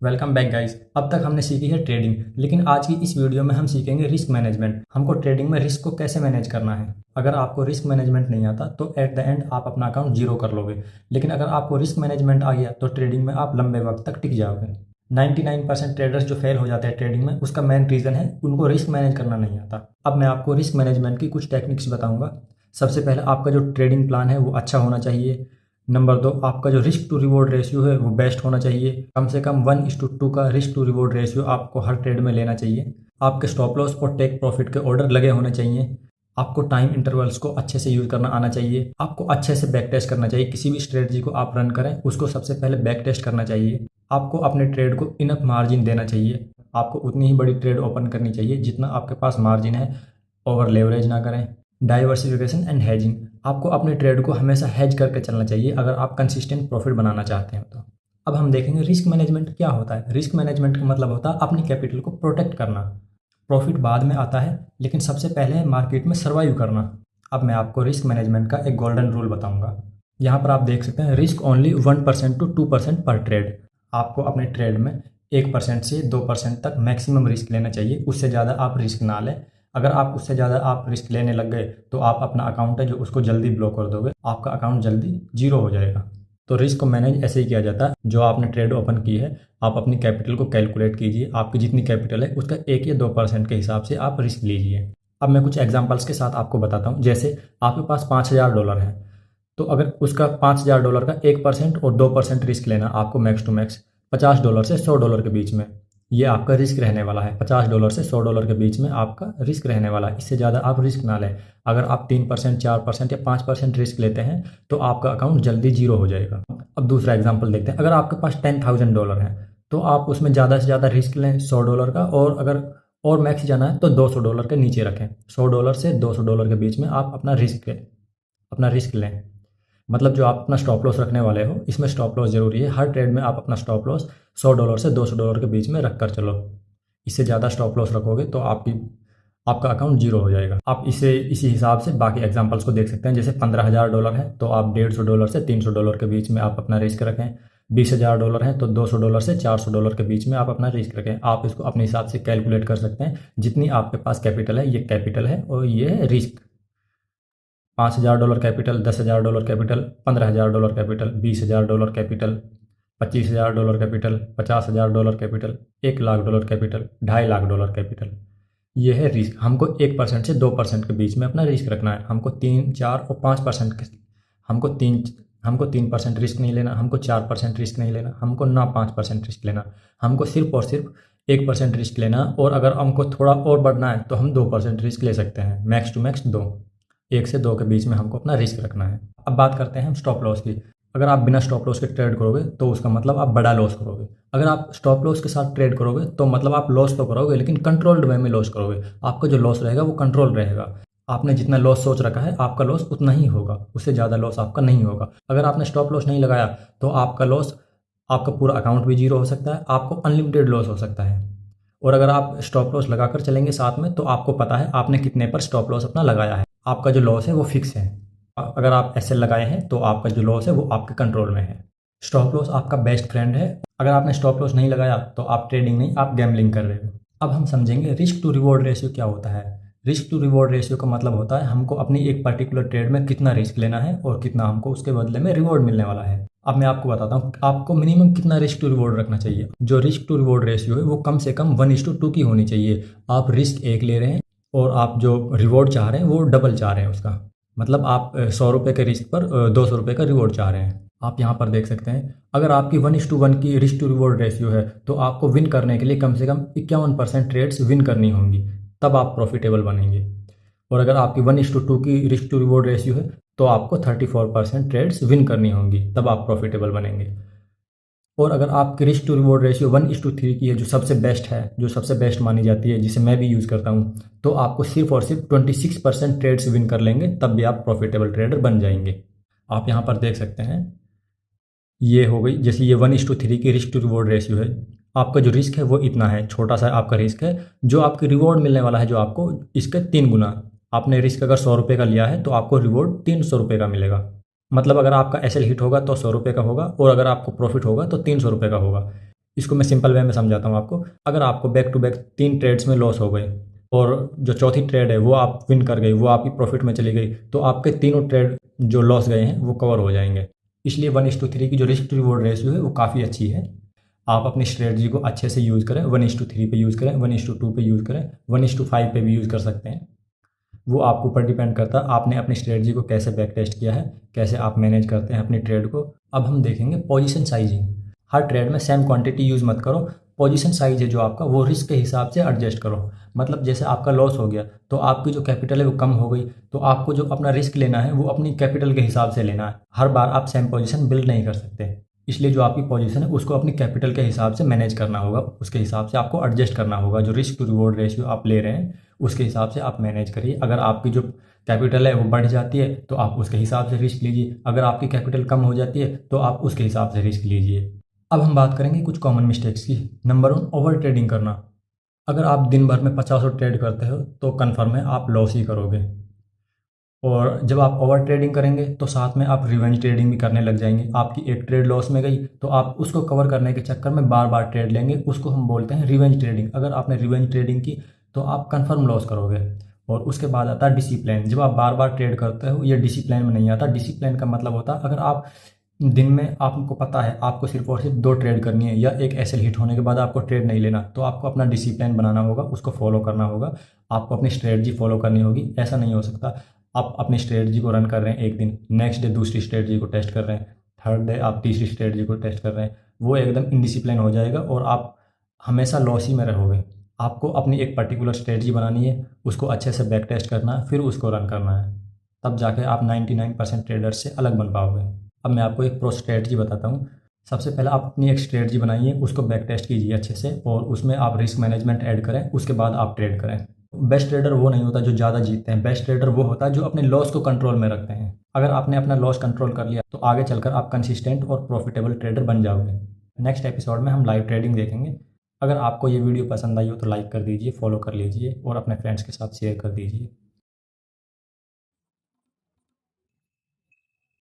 Welcome back guys. अब तक हमने सीखी है ट्रेडिंग, लेकिन आज की इस वीडियो में हम सीखेंगे रिस्क मैनेजमेंट। हमको ट्रेडिंग में रिस्क को कैसे मैनेज करना है। अगर आपको रिस्क मैनेजमेंट नहीं आता तो एट द एंड आप अपना अकाउंट जीरो कर लोगे, लेकिन अगर आपको रिस्क मैनेजमेंट आ गया तो ट्रेडिंग में आप लंबे वक्त तक टिक जाओगे। 99% ट्रेडर्स जो फेल हो जाते हैं ट्रेडिंग में, उसका मेन रीज़न है उनको रिस्क मैनेज करना नहीं आता। अब मैं आपको रिस्क मैनेजमेंट की कुछ टेक्निक्स बताऊंगा। सबसे पहले आपका जो ट्रेडिंग प्लान है वो अच्छा होना चाहिए। नंबर 2, आपका जो रिस्क टू रिवॉर्ड रेशियो है वो बेस्ट होना चाहिए। कम से कम 1:2 का रिस्क टू रिवॉर्ड रेशियो आपको हर ट्रेड में लेना चाहिए। आपके स्टॉप लॉस और टेक प्रॉफिट के ऑर्डर लगे होने चाहिए। आपको टाइम इंटरवल्स को अच्छे से यूज करना आना चाहिए। आपको अच्छे से बैक टेस्ट करना चाहिए। किसी भी स्ट्रेटजी को आप रन करें उसको सबसे पहले बैक टेस्ट करना चाहिए। आपको अपने ट्रेड को इनफ मार्जिन देना चाहिए। आपको उतनी ही बड़ी ट्रेड ओपन करनी चाहिए जितना आपके पास मार्जिन है। ओवर लेवरेज ना करें। डाइवर्सिफिकेशन एंड हेजिंग, आपको अपने ट्रेड को हमेशा हेज करके चलना चाहिए अगर आप कंसिस्टेंट प्रॉफिट बनाना चाहते हैं तो। अब हम देखेंगे रिस्क मैनेजमेंट क्या होता है। रिस्क मैनेजमेंट का मतलब होता है अपनी कैपिटल को प्रोटेक्ट करना। प्रॉफिट बाद में आता है, लेकिन सबसे पहले है मार्केट में सर्वाइव करना। अब मैं आपको रिस्क मैनेजमेंट का एक गोल्डन रूल बताऊंगा। यहाँ पर आप देख सकते हैं रिस्क ओनली 1% टू 2% पर ट्रेड। आपको अपने ट्रेड में 1% से 2% तक मैक्सिमम रिस्क लेना चाहिए। उससे ज़्यादा आप रिस्क ना लें। अगर आप उससे ज़्यादा आप रिस्क लेने लग गए तो आप अपना अकाउंट है जो उसको जल्दी ब्लॉक कर दोगे। आपका अकाउंट जल्दी जीरो हो जाएगा। तो रिस्क को मैनेज ऐसे ही किया जाता है। जो आपने ट्रेड ओपन की है, आप अपनी कैपिटल को कैलकुलेट कीजिए। आपकी जितनी कैपिटल है उसका 1 या 2% के हिसाब से आप रिस्क लीजिए। अब मैं कुछ एग्जांपल्स के साथ आपको बताता हूँ। जैसे आपके पास $5000 है, तो अगर उसका $5000 का 1% और 2% रिस्क लेना आपको मैक्स टू मैक्स $50 से $100 के बीच में, ये आपका रिस्क रहने वाला है। $50 से $100 के बीच में आपका रिस्क रहने वाला है। इससे ज़्यादा आप रिस्क ना लें। अगर आप 3%, 4% या 5% रिस्क लेते हैं तो आपका अकाउंट जल्दी जीरो हो जाएगा। अब दूसरा एग्जाम्पल देखते हैं। अगर आपके पास $10,000 है तो आप उसमें ज़्यादा से ज़्यादा रिस्क लें $100 का, और अगर और मैक्स जाना है तो $200 के नीचे रखें। $100 से $200 के बीच में आप अपना रिस्क लें। मतलब जो आप अपना स्टॉप लॉस रखने वाले हो, इसमें स्टॉप लॉस जरूरी है। हर ट्रेड में आप अपना स्टॉप लॉस $100 से $200 के बीच में रख कर चलो। इससे ज़्यादा स्टॉप लॉस रखोगे तो आपका अकाउंट जीरो हो जाएगा। आप इसी हिसाब से बाकी एग्जांपल्स को देख सकते हैं। जैसे $15,000 है तो आप $150 से $300 के बीच में आप अपना रिस्क रखें। $20,000 है तो $200 से $400 के बीच में आप अपना रिस्क रखें। आप इसको अपने हिसाब से कैलकुलेट कर सकते हैं। जितनी आपके पास कैपिटल है, ये कैपिटल है और ये है risk. $5,000 capital, $10,000 capital, $15,000 capital, $20,000 capital, $25,000 capital, $50,000 capital, $1,00,000 capital, $2.5 lakh capital. ये है रिस्क। हमको 1% से 2% के बीच में अपना रिस्क रखना है। हमको 3, 4 और 5% हमको 3% रिस्क नहीं लेना। हमको 4% रिस्क नहीं लेना। हमको ना 5% रिस्क लेना। हमको सिर्फ और सिर्फ 1% रिस्क लेना। और अगर हमको थोड़ा और बढ़ना है तो हम 2% रिस्क ले सकते हैं। मैक्स टू मैक्स 1 से 2 के बीच में हमको अपना रिस्क रखना है। अब बात करते हैं हम स्टॉप लॉस की। अगर आप बिना स्टॉप लॉस के ट्रेड करोगे तो उसका मतलब आप बड़ा लॉस करोगे। अगर आप स्टॉप लॉस के साथ ट्रेड करोगे तो मतलब आप लॉस तो करोगे, लेकिन कंट्रोल्ड वे में लॉस करोगे। आपका जो लॉस रहेगा वो कंट्रोल रहेगा। आपने जितना लॉस सोच रखा है आपका लॉस उतना ही होगा, उससे ज़्यादा लॉस आपका नहीं होगा। अगर आपने स्टॉप लॉस नहीं लगाया तो आपका पूरा अकाउंट भी जीरो हो सकता है। आपको अनलिमिटेड लॉस हो सकता है। और अगर आप स्टॉप लॉस लगाकर चलेंगे साथ में तो आपको पता है आपने कितने पर स्टॉप लॉस अपना लगाया है। आपका जो लॉस है वो फिक्स है। अगर आप एसएल लगाए हैं तो आपका जो लॉस है वो आपके कंट्रोल में है। स्टॉप लॉस आपका बेस्ट फ्रेंड है। अगर आपने स्टॉप लॉस नहीं लगाया तो आप ट्रेडिंग नहीं, आप गैम्बलिंग कर रहे हो। अब हम समझेंगे रिस्क टू रिवॉर्ड रेशियो क्या होता है। रिस्क टू रिवॉर्ड रेशियो का मतलब होता है हमको अपनी एक पर्टिकुलर ट्रेड में कितना रिस्क लेना है और कितना हमको उसके बदले में रिवॉर्ड मिलने वाला है। अब मैं आपको बताता हूँ आपको मिनिमम कितना रिस्क टू रिवॉर्ड रखना चाहिए। जो रिस्क टू रिवॉर्ड रेशियो है वो कम से कम 1:2 की होनी चाहिए। आप रिस्क 1 ले रहे हैं और आप जो रिवॉर्ड चाह रहे हैं वो डबल चाह रहे हैं उसका। मतलब आप ₹100 के रिस्क पर ₹200 का रिवॉर्ड चाह रहे हैं। आप यहाँ पर देख सकते हैं अगर आपकी 1:1 की रिस्क टू रिवॉर्ड रेशियो है तो आपको विन करने के लिए कम से कम 51% ट्रेड्स विन करनी होंगी, तब आप प्रॉफिटेबल बनेंगे। और अगर आपकी 1:2 की रिस्क टू रिवॉर्ड रेशियो है तो आपको 34% ट्रेड्स विन करनी होंगी, तब आप प्रॉफिटेबल बनेंगे। और अगर आपकी रिस्क टू रिवॉर्ड रेशियो 1:3 की है, जो सबसे बेस्ट है, जो सबसे बेस्ट मानी जाती है, जिसे मैं भी यूज़ करता हूँ, तो आपको सिर्फ और सिर्फ 26% ट्रेड्स विन कर लेंगे, तब भी आप प्रॉफिटेबल ट्रेडर बन जाएंगे। आप यहाँ पर देख सकते हैं ये हो गई। जैसे ये 1:3 की रिस्क टू रिवॉर्ड रेशियो है। आपका जो रिस्क है वो इतना है, छोटा सा आपका रिस्क है। जो आपकी रिवॉर्ड मिलने वाला है जो आपको इसके 3 गुना। आपने रिस्क अगर ₹100 का लिया है तो आपको रिवॉर्ड ₹300 का मिलेगा। मतलब अगर आपका एसएल हिट होगा तो ₹100 का होगा, और अगर आपको प्रॉफिट होगा तो ₹300 का होगा। इसको मैं सिंपल वे में समझाता हूँ आपको। अगर आपको बैक टू बैक 3 ट्रेड्स में लॉस हो गए और जो चौथी ट्रेड है वो आप विन कर गई, वो आपकी प्रॉफिट में चली गई, तो आपके तीनों ट्रेड जो लॉस गए हैं वो कवर हो जाएंगे। इसलिए 1:3 की जो रिस्क टू रिवॉर्ड रेशियो है वो काफ़ी अच्छी है। आप अपनी स्ट्रेटजी को अच्छे से यूज़ करें, 1:3 पे यूज़ करें, 1:2 पे यूज़ करें, 1:5 पे भी यूज़ कर सकते हैं। वो आपके ऊपर डिपेंड करता है आपने अपनी स्ट्रेटजी को कैसे बैक टेस्ट किया है, कैसे आप मैनेज करते हैं अपनी ट्रेड को। अब हम देखेंगे पोजीशन साइजिंग। हर ट्रेड में सेम क्वांटिटी यूज़ मत करो। पोजीशन साइज है जो आपका, वो रिस्क के हिसाब से एडजस्ट करो। मतलब जैसे आपका लॉस हो गया तो आपकी जो कैपिटल है वो कम हो गई, तो आपको जो अपना रिस्क लेना है वो अपनी कैपिटल के हिसाब से लेना है। हर बार आप सेम पोजीशन बिल्ड नहीं कर सकते, इसलिए जो आपकी पोजीशन है उसको अपनी कैपिटल के हिसाब से मैनेज करना होगा। उसके हिसाब से आपको एडजस्ट करना होगा। जो रिस्क टू रिवॉर्ड रेशियो आप ले रहे हैं उसके हिसाब से आप मैनेज करिए। अगर आपकी जो कैपिटल है वो बढ़ जाती है तो आप उसके हिसाब से रिस्क लीजिए, अगर आपकी कैपिटल कम हो जाती है तो आप उसके हिसाब से रिस्क लीजिए। अब हम बात करेंगे कुछ कॉमन मिस्टेक्स की। नंबर 1, ओवर ट्रेडिंग करना। अगर आप दिन भर में 50 ट्रेड करते हो तो कन्फर्म है आप लॉस ही करोगे। और जब आप ओवर ट्रेडिंग करेंगे तो साथ में आप रिवेंज ट्रेडिंग भी करने लग जाएंगे। आपकी एक ट्रेड लॉस में गई तो आप उसको कवर करने के चक्कर में बार बार ट्रेड लेंगे, उसको हम बोलते हैं रिवेंज ट्रेडिंग। अगर आपने रिवेंज ट्रेडिंग की तो आप कंफर्म लॉस करोगे। और उसके बाद आता है डिसिप्लिन। जब आप बार बार ट्रेड करते हो ये डिसिप्लिन में नहीं आता। डिसिप्लिन का मतलब होता है अगर आप दिन में, आपको पता है आपको सिर्फ और सिर्फ 2 ट्रेड करनी है या एक एसएल हिट होने के बाद आपको ट्रेड नहीं लेना, तो आपको अपना डिसिप्लिन बनाना होगा, उसको फॉलो करना होगा। आपको अपनी स्ट्रेटजी फॉलो करनी होगी। ऐसा नहीं हो सकता आप अपनी स्ट्रेटजी को रन कर रहे हैं एक दिन, नेक्स्ट डे दूसरी स्ट्रेटजी को टेस्ट कर रहे हैं, थर्ड डे आप तीसरी स्ट्रेटजी को टेस्ट कर रहे हैं। वो एकदम इनडिसिप्लिन हो जाएगा और आप हमेशा लॉस ही में रहोगे। आपको अपनी एक पर्टिकुलर स्ट्रेटजी बनानी है, उसको अच्छे से बैक टेस्ट करना है, फिर उसको रन करना है। तब जाके आप 99% ट्रेडर्स से अलग बन पाओगे। अब मैं आपको एक प्रो स्ट्रेटजी बताता हूँ। सबसे पहले आप अपनी एक स्ट्रेटजी बनाइए, उसको बैक टेस्ट कीजिए अच्छे से और उसमें आप रिस्क मैनेजमेंट ऐड करें। उसके बाद आप ट्रेड करें। बेस्ट ट्रेडर वो नहीं होता जो ज़्यादा जीतते हैं। बेस्ट ट्रेडर वो होता है जो अपने लॉस को कंट्रोल में रखते हैं। अगर आपने अपना लॉस कंट्रोल कर लिया तो आगे चलकर आप कंसिस्टेंट और प्रॉफिटेबल ट्रेडर बन जाओगे। नेक्स्ट एपिसोड में हम लाइव ट्रेडिंग देखेंगे। अगर आपको ये वीडियो पसंद आई हो तो लाइक कर दीजिए, फॉलो कर लीजिए और अपने फ्रेंड्स के साथ शेयर कर दीजिए।